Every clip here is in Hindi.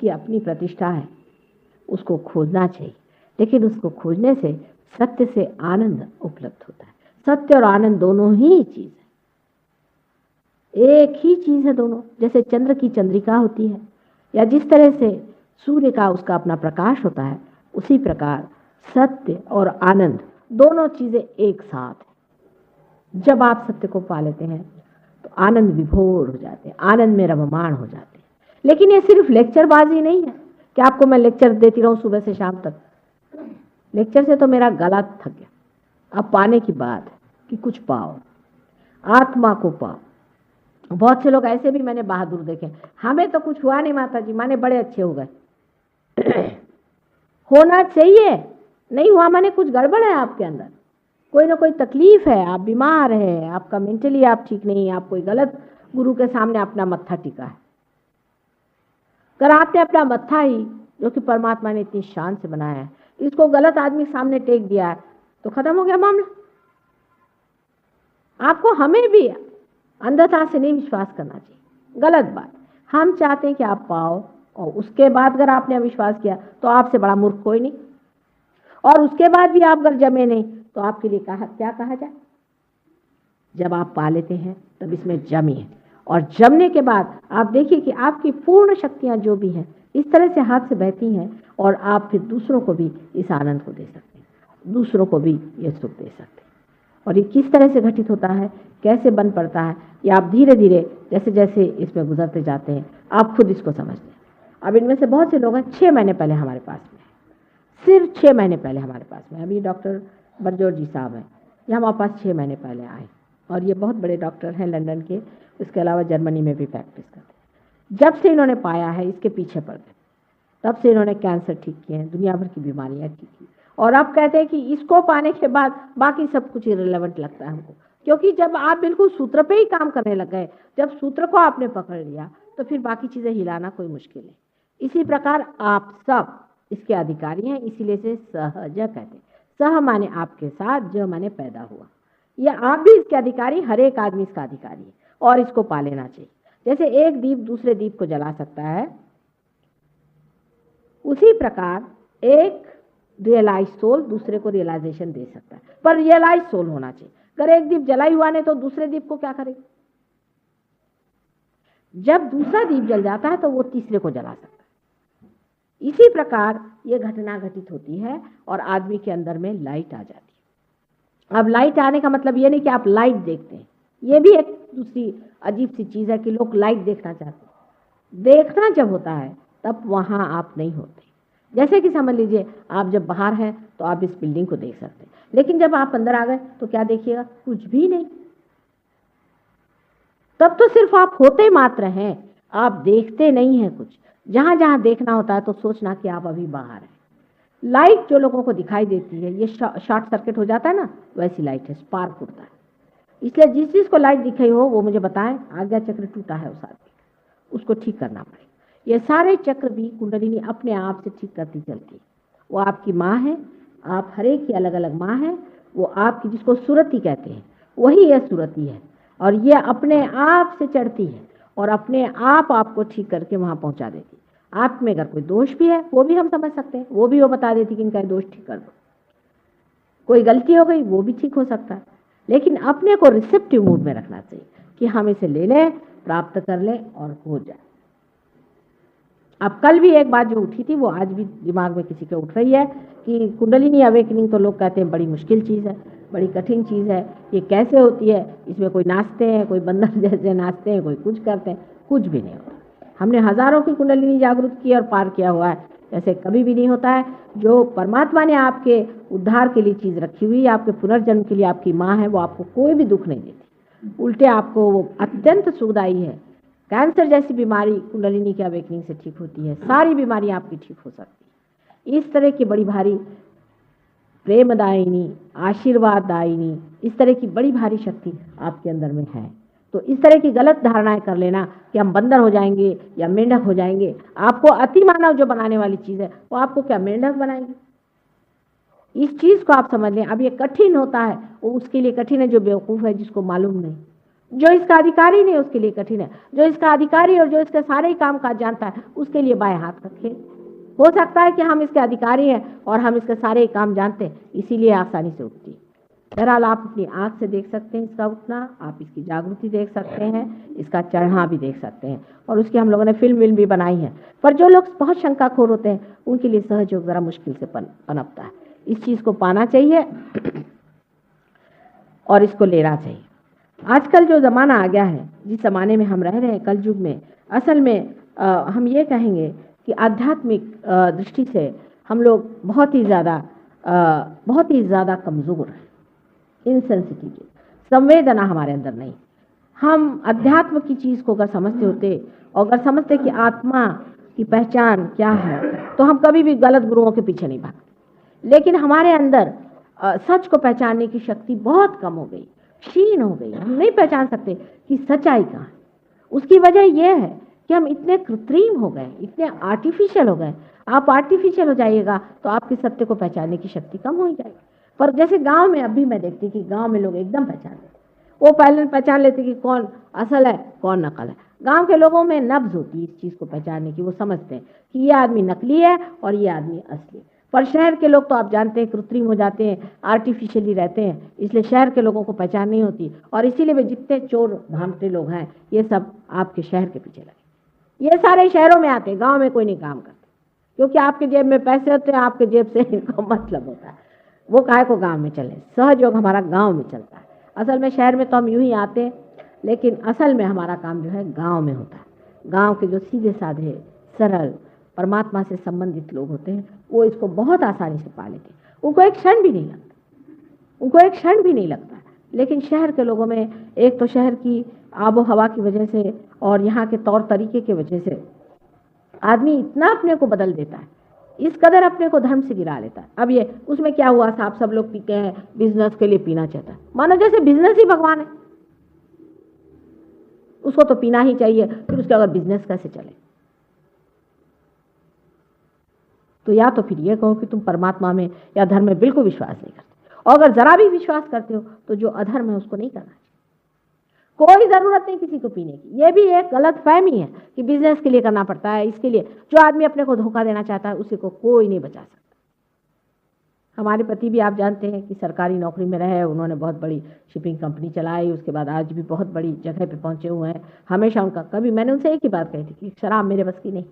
जिसकी अपनी प्रतिष्ठा है उसको खोजना चाहिए, लेकिन उसको खोजने से सत्य से आनंद उपलब्ध होता है। सत्य और आनंद दोनों ही चीज है, एक ही चीज है दोनों। जैसे चंद्र की चंद्रिका होती है या जिस तरह से सूर्य का उसका अपना प्रकाश होता है, उसी प्रकार सत्य और आनंद दोनों चीजें एक साथ है। जब आप सत्य को पा लेते हैं तो आनंद विभोर हो जाते हैं, आनंद में रममाण हो जाते हैं। लेकिन ये सिर्फ लेक्चरबाजी नहीं है कि आपको मैं लेक्चर देती रहूं सुबह से शाम तक। लेक्चर से तो मेरा गला थक गया। अब पाने की बात है कि कुछ पाओ, आत्मा को पाओ। बहुत से लोग ऐसे भी मैंने बहादुर देखे, हमें तो कुछ हुआ नहीं माता जी, माने बड़े अच्छे हो गए। होना चाहिए, नहीं हुआ माने कुछ गड़बड़ है आपके अंदर, कोई ना कोई तकलीफ है, आप बीमार है, आपका मेंटली आप ठीक नहीं, आप कोई गलत गुरु के सामने अपना मत्था टिका है। अगर आपने अपना मत्था ही, जो कि परमात्मा ने इतनी शान से बनाया है, इसको गलत आदमी के सामने टेक दिया है तो खत्म हो गया मामला। आपको हमें भी अंधता से नहीं विश्वास करना चाहिए, गलत बात। हम चाहते हैं कि आप पाओ, और उसके बाद अगर आपने अविश्वास किया तो आपसे बड़ा मूर्ख कोई नहीं। और उसके बाद भी आप अगर जमे नहीं तो आपके लिए क्या कहा जाए। जब आप पा लेते हैं तब इसमें जमिए, और जमने के बाद आप देखिए कि आपकी पूर्ण शक्तियां जो भी हैं इस तरह से हाथ से बहती हैं, और आप फिर दूसरों को भी इस आनंद को दे सकते हैं, दूसरों को भी ये सुख दे सकते हैं। और ये किस तरह से घटित होता है, कैसे बन पड़ता है, ये आप धीरे धीरे जैसे जैसे इसमें गुजरते जाते हैं आप खुद इसको समझते हैं। अब इनमें से बहुत से लोग हैं 6 महीने पहले हमारे पास में, सिर्फ 6 महीने पहले हमारे पास में। अभी डॉक्टर बरजोर जी साहब हैं, ये हमारे पास 6 महीने पहले आए, और ये बहुत बड़े डॉक्टर हैं लंदन के, इसके अलावा जर्मनी में भी प्रैक्टिस करते हैं। जब से इन्होंने पाया है इसके पीछे पड़ गए, तब से इन्होंने कैंसर ठीक किए हैं, दुनिया भर की बीमारियां ठीक की, और अब कहते हैं कि इसको पाने के बाद बाकी सब कुछ इररिलेवेंट लगता है हमको। क्योंकि जब आप बिल्कुल सूत्र पे ही काम करने लग गए, जब सूत्र को आपने पकड़ लिया तो फिर बाकी चीजें हिलाना कोई मुश्किल है। इसी प्रकार आप सब इसके अधिकारी हैं, इसीलिए से सहज कहते हैं। सह माने आपके साथ, ज माने पैदा हुआ। ये आप भी इसके अधिकारी, हर एक आदमी इसका अधिकारी है, और इसको पा लेना चाहिए। जैसे एक दीप दूसरे दीप को जला सकता है, उसी प्रकार एक रियलाइज सोल दूसरे को रियलाइजेशन दे सकता है, पर रियलाइज सोल होना चाहिए। अगर एक दीप जला ही हुआ नहीं तो दूसरे दीप को क्या करेगा। जब दूसरा दीप जल जाता है तो वो तीसरे को जला सकता है। इसी प्रकार ये घटना घटित होती है और आदमी के अंदर में लाइट आ जाती है। अब लाइट आने का मतलब ये नहीं कि आप लाइट देखते हैं, ये भी एक दूसरी अजीब सी चीज है कि लोग लाइट देखना चाहते हैं। देखना जब होता है तब वहां आप नहीं होते। जैसे कि समझ लीजिए आप जब बाहर हैं तो आप इस बिल्डिंग को देख सकते हैं, लेकिन जब आप अंदर आ गए तो क्या देखिएगा, कुछ भी नहीं। तब तो सिर्फ आप होते मात्र हैं, आप देखते नहीं हैं कुछ। जहां जहां देखना होता है तो सोचना कि आप अभी बाहर हैं। लाइट जो लोगों को दिखाई देती है ये शॉर्ट सर्किट हो जाता है ना, वैसी लाइट है, स्पार्क होता है। इसलिए जिस चीज को लाइट दिखाई हो वो मुझे बताएं, आज्ञा चक्र टूटा है उस आदमी, उसको ठीक करना पड़ेगा। ये सारे चक्र भी कुंडलिनी अपने आप से ठीक करती चलती है। वो आपकी माँ है, आप हर एक की अलग अलग माँ है, वो आपकी जिसको सुरति कहते हैं वही यह सुरति है, और ये अपने आप से चढ़ती है और अपने आप आपको ठीक करके वहां पहुंचा देती है। आप में अगर कोई दोष भी है वो भी हम समझ सकते हैं, वो भी वो बता देती कि इनका दोष ठीक कर दो। कोई गलती हो गई वो भी ठीक हो सकता है, लेकिन अपने को रिसेप्टिव मूड में रखना चाहिए कि हम इसे ले लें, प्राप्त कर लें और हो जाए। अब कल भी एक बात जो उठी थी वो आज भी दिमाग में किसी के उठ रही है कि कुंडलिनी अवेकनिंग तो लोग कहते हैं बड़ी मुश्किल चीज़ है, बड़ी कठिन चीज़ है, ये कैसे होती है। इसमें कोई नाचते हैं, कोई बंदर जैसे नाचते हैं, कोई कुछ करते हैं, कुछ भी नहीं होता। हमने हजारों की कुंडलिनी जागृत की और पार किया हुआ है, ऐसे कभी भी नहीं होता है। जो परमात्मा ने आपके उद्धार के लिए चीज़ रखी हुई है, आपके पुनर्जन्म के लिए आपकी माँ है, वो आपको कोई भी दुख नहीं देती, उल्टे आपको वो अत्यंत सुखदायी है। कैंसर जैसी बीमारी कुंडलिनी के अवेकनिंग से ठीक होती है, सारी बीमारियां आपकी ठीक हो सकती है। इस तरह की बड़ी भारी प्रेमदायिनी, आशीर्वाददायिनी, इस तरह की बड़ी भारी शक्ति आपके अंदर में है। तो इस तरह की गलत धारणाएं कर लेना कि हम बंदर हो जाएंगे या मेंढक हो जाएंगे, आपको अति मानव जो बनाने वाली चीज़ है वो आपको क्या मेंढक बनाएंगे। इस चीज़ को आप समझ लें। अब ये कठिन होता है, वो उसके लिए कठिन है जो बेवकूफ़ है, जिसको मालूम नहीं, जो इसका अधिकारी नहीं उसके लिए कठिन है, जो इसका अधिकारी और जो इसके सारे ही काम काज जानता है उसके लिए बाएं हाथ रखे। हो सकता है कि हम इसके अधिकारी हैं और हम इसके सारे ही काम जानते हैं, इसीलिए आसानी से उठती है। बहरहाल आप अपनी आंख से देख सकते हैं इसका उठना, आप इसकी जागृति देख सकते हैं, इसका चढ़ना भी देख सकते हैं, और उसकी हम लोगों ने फिल्म भी बनाई है। पर जो लोग बहुत शंकाखोर होते हैं उनके लिए सहयोग जरा मुश्किल से पनपता है। इस चीज़ को पाना चाहिए और इसको लेना चाहिए। आजकल जो ज़माना आ गया है, जिस ज़माने में हम रह रहे हैं कलयुग में, असल में हम ये कहेंगे कि आध्यात्मिक दृष्टि से हम लोग बहुत ही ज़्यादा कमज़ोर हैं, इनसेंसिटिव, संवेदना हमारे अंदर नहीं। हम अध्यात्म की चीज़ को अगर समझते होते और अगर समझते कि आत्मा की पहचान क्या है, तो हम कभी भी गलत गुरुओं के पीछे नहीं भागते। लेकिन हमारे अंदर सच को पहचानने की शक्ति बहुत कम हो गई, क्षीण हो गई। हम नहीं पहचान सकते कि सच्चाई कहाँ है। उसकी वजह यह है कि हम इतने कृत्रिम हो गए, इतने आर्टिफिशियल हो गए। आप आर्टिफिशियल हो जाइएगा तो आपके सत्य को पहचानने की शक्ति कम हो जाएगी। पर जैसे गांव में अभी मैं देखती कि गांव में लोग एकदम पहचान लेते, वो पहले पहचान लेते कि कौन असल है कौन नकल है। गांव के लोगों में नब्ज होती है इस चीज़ को पहचानने की, वो समझते हैं कि ये आदमी नकली है और ये आदमी असली। पर शहर के लोग तो आप जानते हैं कृत्रिम हो जाते हैं, आर्टिफिशियली रहते हैं, इसलिए शहर के लोगों को पहचान नहीं होती। और इसीलिए वे जितने चोर भामटे लोग हैं ये सब आपके शहर के पीछे लगे। ये सारे शहरों में आते हैं, गाँव में कोई नहीं काम करते, क्योंकि आपके जेब में पैसे होते हैं, आपके जेब से इनको मतलब होता है। वो काहे को गांव में चले, सहयोग हमारा गांव में चलता है। असल में शहर में तो हम यूं ही आते हैं, लेकिन असल में हमारा काम जो है गांव में होता है। गांव के जो सीधे साधे सरल परमात्मा से संबंधित लोग होते हैं वो इसको बहुत आसानी से पा लेते हैं, उनको एक क्षण भी नहीं लगता। लेकिन शहर के लोगों में एक तो शहर की आबो हवा की वजह से और यहाँ के तौर तरीके की वजह से आदमी इतना अपने को बदल देता है, इस कदर अपने को धर्म से गिरा लेता है। अब ये उसमें क्या हुआ, साहब सब लोग पीते हैं, बिजनेस के लिए पीना चाहता है, मानो जैसे बिजनेस ही भगवान है, उसको तो पीना ही चाहिए, फिर उसके अगर बिजनेस कैसे चले। तो या तो फिर ये कहो कि तुम परमात्मा में या धर्म में बिल्कुल विश्वास नहीं करते, और अगर जरा भी विश्वास करते हो तो जो अधर्म है उसको नहीं करना चाहिए। कोई ज़रूरत नहीं किसी को पीने की। ये भी एक गलत फहमी है कि बिजनेस के लिए करना पड़ता है, इसके लिए। जो आदमी अपने को धोखा देना चाहता है उसी को कोई नहीं बचा सकता। हमारे पति भी आप जानते हैं कि सरकारी नौकरी में रहे, उन्होंने बहुत बड़ी शिपिंग कंपनी चलाई, उसके बाद आज भी बहुत बड़ी जगह पे पहुंचे हुए हैं। हमेशा उनका कभी, मैंने उनसे एक ही बात कही थी कि शराब मेरे बस की नहीं,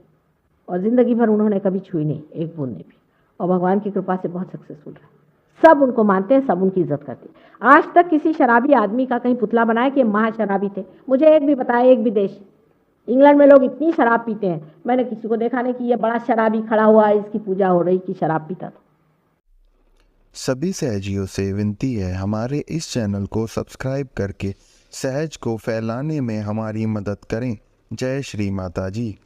और ज़िंदगी भर उन्होंने कभी छुई नहीं, एक बूंद ने भी, और भगवान की कृपा से बहुत सक्सेसफुल रहा। सब उनको मानते हैं, सब उनकी इज्जत करते हैं। आज तक किसी शराबी आदमी का कहीं पुतला बनाया कि महाशराबी थे, मुझे एक भी बताया, एक भी देश। इंग्लैंड में लोग इतनी शराब पीते हैं, मैंने किसी को देखा नहीं कि ये बड़ा शराबी खड़ा हुआ है, इसकी पूजा हो रही कि शराब पीता था। सभी सहजियों से विनती है, हमारे इस चैनल को सब्सक्राइब करके सहज को फैलाने में हमारी मदद करें। जय श्री माता जी।